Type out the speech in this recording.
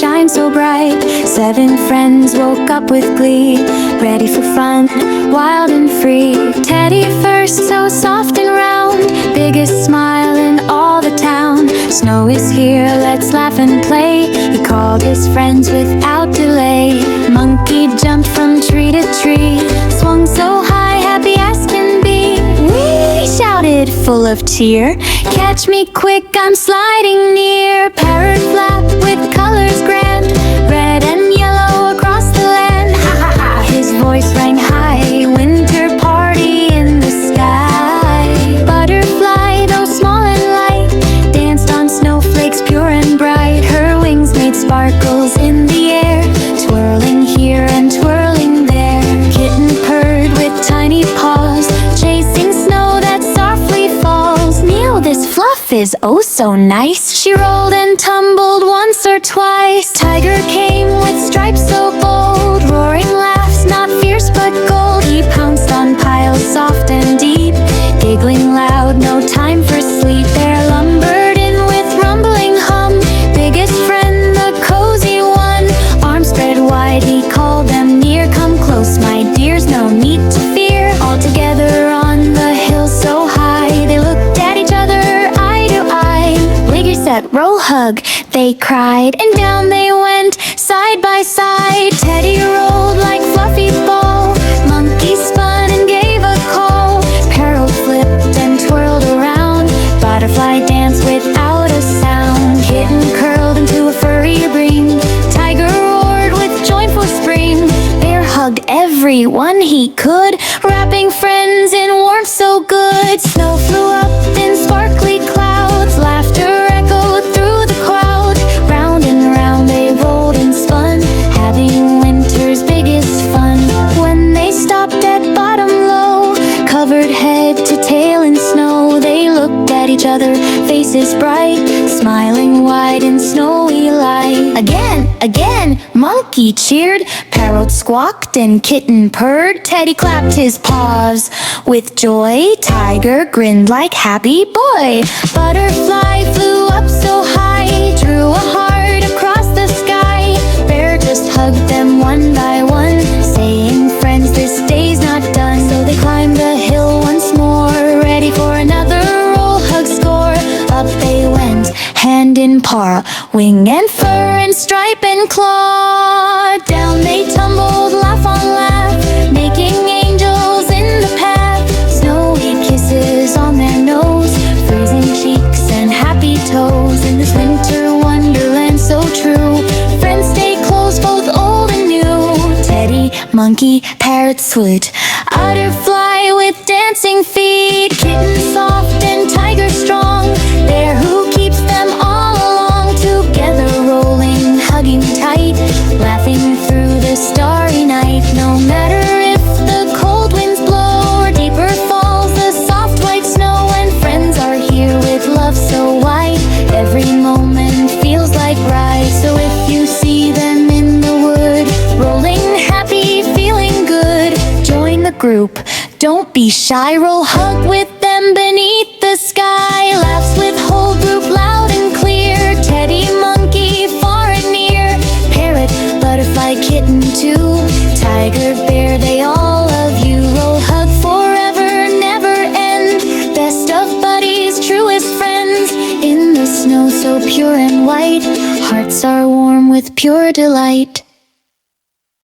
shine so bright. 7 friends woke up with glee, ready for fun, wild and free. Teddy first, so soft and round, biggest smile in all the town. Snow is here, let's laugh and play, he called his friends without delay. Monkey jumped from tree to tree, swung so high, happy as can be. We shouted, full of cheer, catch me quick, I'm sliding near. Parrot flapped with colors grand, red and yellow across the land. Ha ha ha, his voice rang high, winter party in the sky. Butterfly, though small and light, danced on snowflakes pure and bright. Her wings made sparkles in the air, twirling here and twirling there. Kitten purred with tiny paws, chasing snow that softly falls. Neil, this fluff is oh so nice. She rolled and tumbled once or twice. Tiger came with stripes so bold, roaring laughs, not fierce but gold. He pounced on piles soft and deep, giggling loud, no time for sleep. They're lumbered in with rumbling hum, biggest friend, the cozy one. Arms spread wide, he called them near. Come close, my dears, no need to fear. All together on the hill so high, they looked at each other eye to eye. Wiggy set, roll, hug, they cried, and down they went side by side. Teddy rolled like fluffy ball, monkey spun and gave a call. Parrot flipped and twirled around, butterfly danced without a sound. Kitten curled into a furry ring, tiger roared with joyful spring. Bear hugged everyone he could, wrapping friends in warmth so good. Snow flew up in sparkly clouds, laughter echoed through the crowd. Round and round they rolled and spun, having winter's biggest fun. When they stopped at bottom low, covered head to tail in snow, they looked at each other, faces bright, smiling wide in snowy light. Again, again, monkey cheered, parrot squawked and kitten purred. Teddy clapped his paws with joy, tiger grinned like happy boy. Butterfly flew up so high, drew a heart across the sky. Bear just hugged them one by one, saying, friends, this day's not done. So they climbed the hill once more, ready for another roll, hug, score. Up they went, hand in paw, wing and fur and stripe and claw. Down they tumbled, laugh on laugh, making angels in the path. Snowy kisses on their nose, freezing cheeks and happy toes. In this winter wonderland so true, friends stay close, both old and new. Teddy, monkey, parrot swoot, butterfly with dancing feet. Kitten soft and tiger strong, bear who keeps them all along. Together rolling, hugging tight, laughing through the starry night. No matter if the cold winds blow or deeper falls the soft white snow, when friends are here with love so wide, every moment feels like ride. So if you see them in the wood, rolling happy, feeling good, join the group, don't be shy, roll, hug with them beneath the sky. Laughs with whole group loud and clear, Teddy, monkey, far and near. Parrot, butterfly, kitten too, tiger, bear, they all love you. Roll, hug forever, never end, best of buddies, truest friends. In the snow so pure and white, hearts are warm with pure delight.